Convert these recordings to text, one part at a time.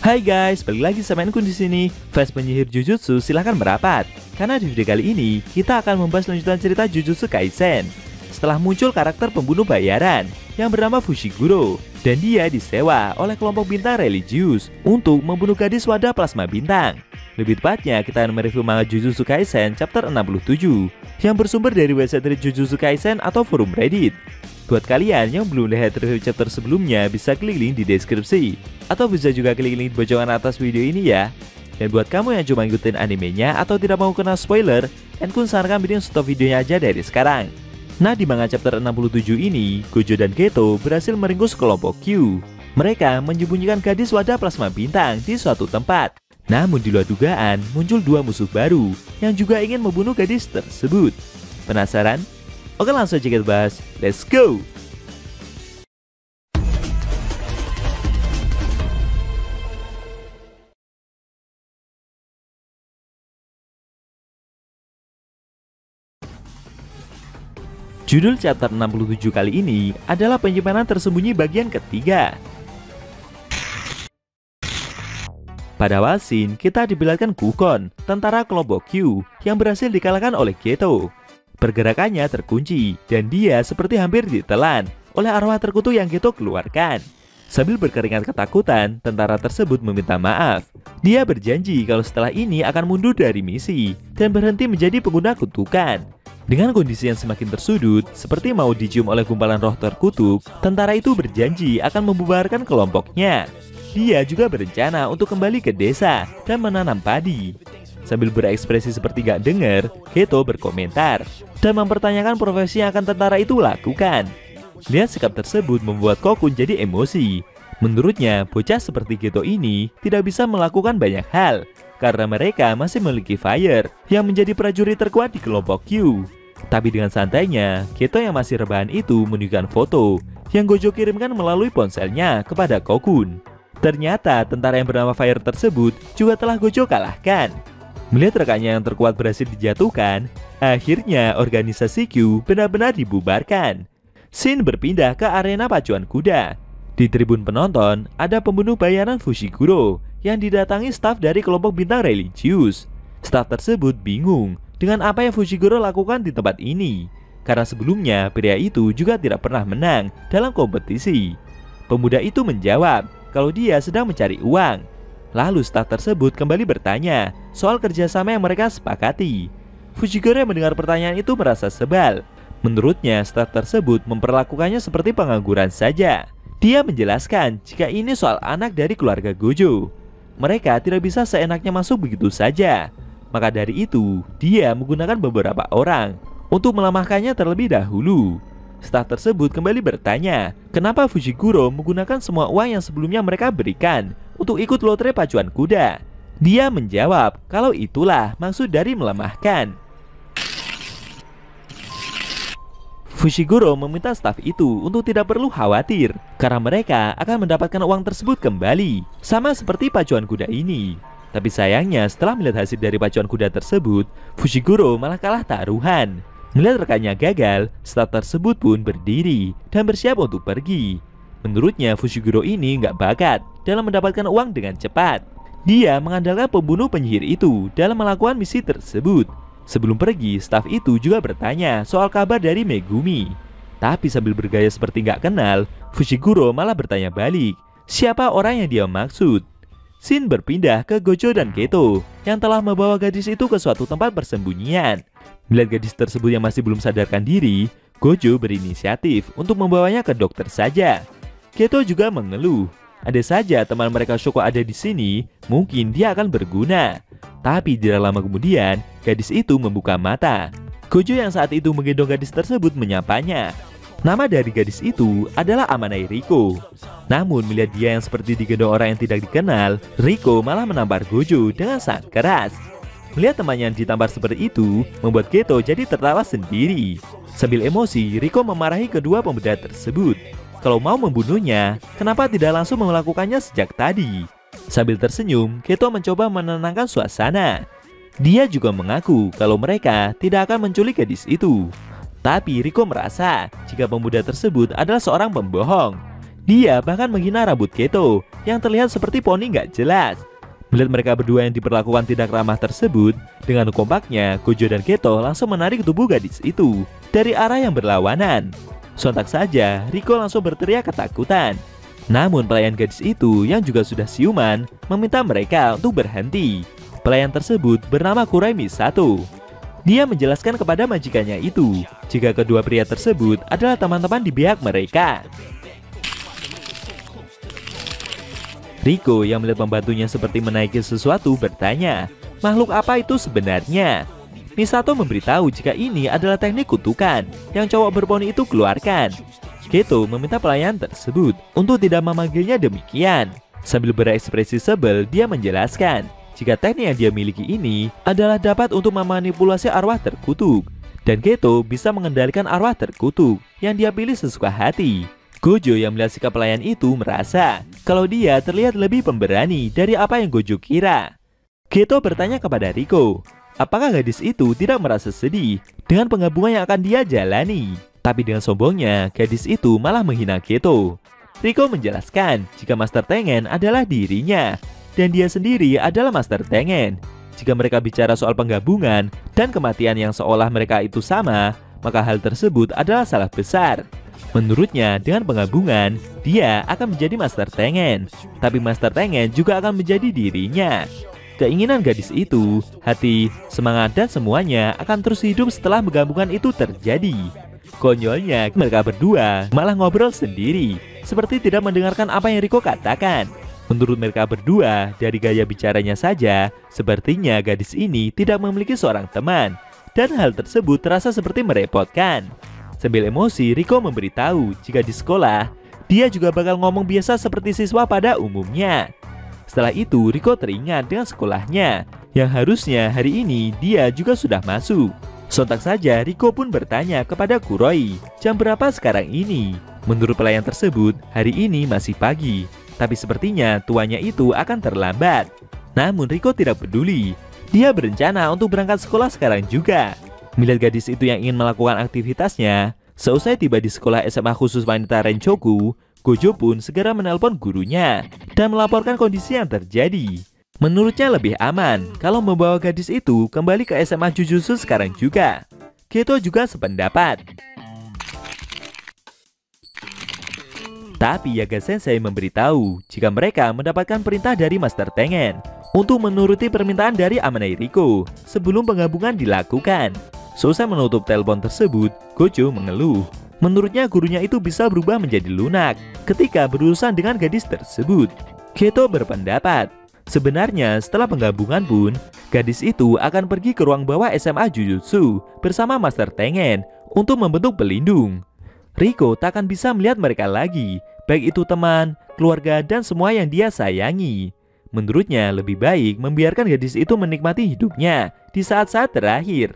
Hai guys, balik lagi sama Enkun di sini. Fans penyihir Jujutsu silahkan merapat. Karena di video kali ini kita akan membahas lanjutan cerita Jujutsu Kaisen. Setelah muncul karakter pembunuh bayaran yang bernama Fushiguro, dan dia disewa oleh kelompok bintang religius untuk membunuh gadis wadah plasma bintang. Lebih tepatnya kita akan mereview manga Jujutsu Kaisen chapter 67 yang bersumber dari website Jujutsu Kaisen atau forum Reddit. Buat kalian yang belum lihat review chapter sebelumnya, bisa klik link di deskripsi atau bisa juga klik link di pojokan atas video ini ya. Dan buat kamu yang cuma ngikutin animenya atau tidak mau kena spoiler, Enkun sarankan bikin stop videonya aja dari sekarang. Nah, di manga chapter 67 ini, Gojo dan Geto berhasil meringkus kelompok Q. Mereka menyembunyikan gadis wadah plasma bintang di suatu tempat. Namun di luar dugaan, muncul dua musuh baru yang juga ingin membunuh gadis tersebut. Penasaran? Oke, langsung aja kita bahas. Let's go! Judul chapter 67 kali ini adalah penyimpanan tersembunyi bagian ketiga. Pada awal scene, kita diperlihatkan Kukon, tentara kelompok Q yang berhasil dikalahkan oleh Geto. Pergerakannya terkunci dan dia seperti hampir ditelan oleh arwah terkutuk yang Geto keluarkan. Sambil berkeringat ketakutan, tentara tersebut meminta maaf. Dia berjanji kalau setelah ini akan mundur dari misi dan berhenti menjadi pengguna kutukan. Dengan kondisi yang semakin tersudut, seperti mau dicium oleh gumpalan roh terkutuk, tentara itu berjanji akan membubarkan kelompoknya. Dia juga berencana untuk kembali ke desa dan menanam padi. Sambil berekspresi seperti gak dengar, Geto berkomentar dan mempertanyakan profesi yang akan tentara itu lakukan. Lihat sikap tersebut membuat Kokun jadi emosi. Menurutnya, bocah seperti Geto ini tidak bisa melakukan banyak hal karena mereka masih memiliki Fire yang menjadi prajurit terkuat di kelompok Q. Tapi dengan santainya, Geto yang masih rebahan itu menunjukkan foto yang Gojo kirimkan melalui ponselnya kepada Kokun. Ternyata tentara yang bernama Fire tersebut juga telah Gojo kalahkan. Melihat rekannya yang terkuat berhasil dijatuhkan, akhirnya organisasi Q benar-benar dibubarkan. Scene berpindah ke arena pacuan kuda. Di tribun penonton, ada pembunuh bayaran Fushiguro yang didatangi staf dari kelompok bintang religius. Staf tersebut bingung dengan apa yang Fushiguro lakukan di tempat ini, karena sebelumnya pria itu juga tidak pernah menang dalam kompetisi. Pemuda itu menjawab kalau dia sedang mencari uang. Lalu staf tersebut kembali bertanya soal kerjasama yang mereka sepakati. Fushiguro yang mendengar pertanyaan itu merasa sebal. Menurutnya staf tersebut memperlakukannya seperti pengangguran saja. Dia menjelaskan jika ini soal anak dari keluarga Gojo. Mereka tidak bisa seenaknya masuk begitu saja. Maka dari itu, dia menggunakan beberapa orang untuk melemahkannya terlebih dahulu. Staf tersebut kembali bertanya, kenapa Fushiguro menggunakan semua uang yang sebelumnya mereka berikan untuk ikut lotre pacuan kuda. Dia menjawab kalau itulah maksud dari melemahkan. Fushiguro meminta staf itu untuk tidak perlu khawatir karena mereka akan mendapatkan uang tersebut kembali, sama seperti pacuan kuda ini. Tapi sayangnya setelah melihat hasil dari pacuan kuda tersebut, Fushiguro malah kalah taruhan. Melihat rekannya gagal, staf tersebut pun berdiri dan bersiap untuk pergi. Menurutnya Fushiguro ini nggak bakat dalam mendapatkan uang dengan cepat. Dia mengandalkan pembunuh penyihir itu dalam melakukan misi tersebut. Sebelum pergi, staf itu juga bertanya soal kabar dari Megumi. Tapi sambil bergaya seperti nggak kenal, Fushiguro malah bertanya balik, siapa orang yang dia maksud. Scene berpindah ke Gojo dan Geto yang telah membawa gadis itu ke suatu tempat persembunyian. Melihat gadis tersebut yang masih belum sadarkan diri, Gojo berinisiatif untuk membawanya ke dokter saja. Geto juga mengeluh, ada saja teman mereka Shoko ada di sini, mungkin dia akan berguna. Tapi tidak lama kemudian, gadis itu membuka mata. Gojo yang saat itu menggendong gadis tersebut menyapanya. Nama dari gadis itu adalah Amanai Riko. Namun melihat dia yang seperti digendong orang yang tidak dikenal, Riko malah menampar Gojo dengan sangat keras. Melihat temannya yang ditampar seperti itu, membuat Geto jadi tertawa sendiri. Sambil emosi, Riko memarahi kedua pemuda tersebut. Kalau mau membunuhnya, kenapa tidak langsung melakukannya sejak tadi? Sambil tersenyum, Geto mencoba menenangkan suasana. Dia juga mengaku kalau mereka tidak akan menculik gadis itu. Tapi Riko merasa jika pemuda tersebut adalah seorang pembohong. Dia bahkan menghina rambut Geto yang terlihat seperti poni nggak jelas. Melihat mereka berdua yang diperlakukan tidak ramah tersebut, dengan kompaknya Gojo dan Geto langsung menarik tubuh gadis itu dari arah yang berlawanan. Sontak saja Riko langsung berteriak ketakutan. Namun pelayan gadis itu yang juga sudah siuman meminta mereka untuk berhenti. Pelayan tersebut bernama Kurai Misato. Dia menjelaskan kepada majikannya itu jika kedua pria tersebut adalah teman-teman di pihak mereka. Riko yang melihat pembantunya seperti menaiki sesuatu bertanya, makhluk apa itu sebenarnya? Misato memberitahu jika ini adalah teknik kutukan yang cowok berponi itu keluarkan. Geto meminta pelayan tersebut untuk tidak memanggilnya demikian. Sambil berekspresi sebel, dia menjelaskan jika teknik yang dia miliki ini adalah dapat untuk memanipulasi arwah terkutuk. Dan Geto bisa mengendalikan arwah terkutuk yang dia pilih sesuka hati. Gojo yang melihat sikap pelayan itu merasa kalau dia terlihat lebih pemberani dari apa yang Gojo kira. Geto bertanya kepada Riko, apakah gadis itu tidak merasa sedih dengan penggabungan yang akan dia jalani? Tapi dengan sombongnya, gadis itu malah menghina Geto. Riko menjelaskan jika Master Tengen adalah dirinya dan dia sendiri adalah Master Tengen. Jika mereka bicara soal penggabungan dan kematian yang seolah mereka itu sama, maka hal tersebut adalah salah besar. Menurutnya, dengan penggabungan, dia akan menjadi Master Tengen, tapi Master Tengen juga akan menjadi dirinya. Keinginan gadis itu, hati, semangat, dan semuanya akan terus hidup setelah penggabungan itu terjadi. Konyolnya, mereka berdua malah ngobrol sendiri, seperti tidak mendengarkan apa yang Riko katakan. Menurut mereka berdua, dari gaya bicaranya saja, sepertinya gadis ini tidak memiliki seorang teman, dan hal tersebut terasa seperti merepotkan. Sambil emosi, Riko memberitahu jika di sekolah, dia juga bakal ngomong biasa seperti siswa pada umumnya. Setelah itu, Riko teringat dengan sekolahnya, yang harusnya hari ini dia juga sudah masuk. Sontak saja Riko pun bertanya kepada Kuroi, jam berapa sekarang ini? Menurut pelayan tersebut, hari ini masih pagi, tapi sepertinya tuanya itu akan terlambat. Namun Riko tidak peduli, dia berencana untuk berangkat sekolah sekarang juga. Melihat gadis itu yang ingin melakukan aktivitasnya, seusai tiba di sekolah SMA khusus wanita Renchoku, Gojo pun segera menelpon gurunya dan melaporkan kondisi yang terjadi. Menurutnya lebih aman kalau membawa gadis itu kembali ke SMA Jujutsu sekarang juga. Geto juga sependapat. Tapi Yaga Sensei memberitahu jika mereka mendapatkan perintah dari Master Tengen untuk menuruti permintaan dari Amanai Riko sebelum penggabungan dilakukan. Seusai menutup telepon tersebut, Gojo mengeluh. Menurutnya gurunya itu bisa berubah menjadi lunak ketika berurusan dengan gadis tersebut. Geto berpendapat, sebenarnya setelah penggabungan pun, gadis itu akan pergi ke ruang bawah SMA Jujutsu bersama Master Tengen untuk membentuk pelindung. Riko tak akan bisa melihat mereka lagi, baik itu teman, keluarga, dan semua yang dia sayangi. Menurutnya lebih baik membiarkan gadis itu menikmati hidupnya di saat-saat terakhir.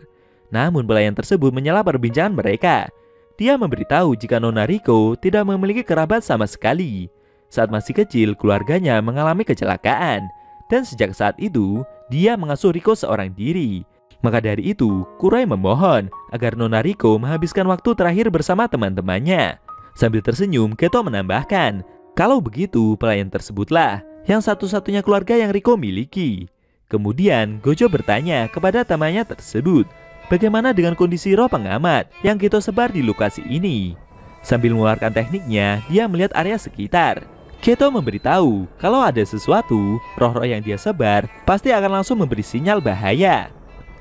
Namun pelayan tersebut menyela perbincangan mereka. Dia memberitahu jika Nona Riko tidak memiliki kerabat sama sekali. Saat masih kecil, keluarganya mengalami kecelakaan. Dan sejak saat itu, dia mengasuh Riko seorang diri. Maka dari itu, Kuroi memohon agar Nona Riko menghabiskan waktu terakhir bersama teman-temannya. Sambil tersenyum, Geto menambahkan, kalau begitu pelayan tersebutlah yang satu-satunya keluarga yang Riko miliki. Kemudian, Gojo bertanya kepada temannya tersebut, bagaimana dengan kondisi roh pengamat yang Geto sebar di lokasi ini? Sambil mengeluarkan tekniknya, dia melihat area sekitar. Geto memberitahu kalau ada sesuatu, roh-roh yang dia sebar pasti akan langsung memberi sinyal bahaya.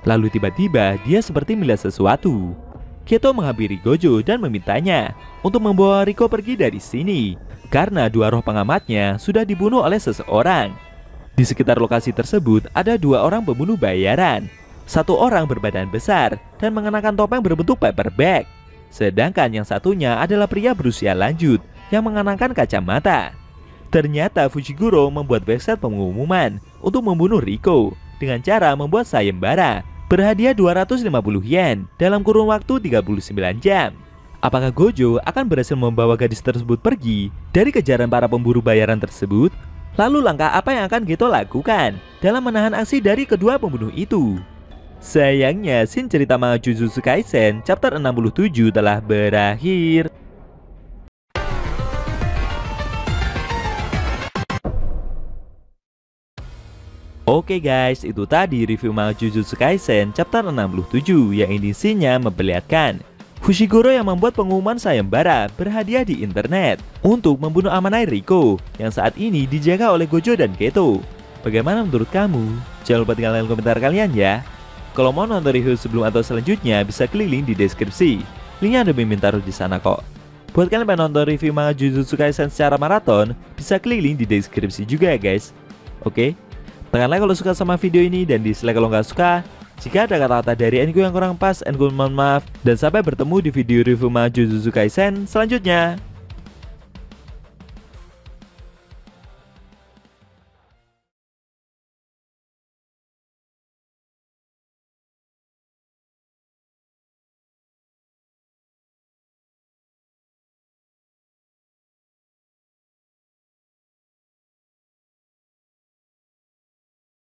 Lalu tiba-tiba dia seperti melihat sesuatu. Geto menghampiri Gojo dan memintanya untuk membawa Riko pergi dari sini, karena dua roh pengamatnya sudah dibunuh oleh seseorang. Di sekitar lokasi tersebut ada dua orang pembunuh bayaran. Satu orang berbadan besar dan mengenakan topeng berbentuk paper bag. Sedangkan yang satunya adalah pria berusia lanjut yang mengenakan kacamata. Ternyata Fushiguro membuat website pengumuman untuk membunuh Riko dengan cara membuat sayembara berhadiah 250 yen dalam kurun waktu 39 jam. Apakah Gojo akan berhasil membawa gadis tersebut pergi dari kejaran para pemburu bayaran tersebut? Lalu langkah apa yang akan Geto lakukan dalam menahan aksi dari kedua pembunuh itu? Sayangnya, scene cerita manga Jujutsu Kaisen chapter 67 telah berakhir. Oke guys, itu tadi review manga Jujutsu Kaisen chapter 67 yang isinya memperlihatkan Fushiguro yang membuat pengumuman sayembara berhadiah di internet untuk membunuh Amanai Riko yang saat ini dijaga oleh Gojo dan Geto. Bagaimana menurut kamu? Jangan lupa tinggalkan komentar kalian ya. Kalau mau nonton review sebelum atau selanjutnya bisa klik link di deskripsi. Linknya ada Mimin taruh di sana kok. Buat kalian yang nonton review manga Jujutsu Kaisen secara maraton, bisa klik link di deskripsi juga ya guys. Oke? Tekan like kalau suka sama video ini dan dislike kalau nggak suka. Jika ada kata-kata dari Enku yang kurang pas, Enku mohon maaf. Dan sampai bertemu di video review manga Jujutsu Kaisen selanjutnya.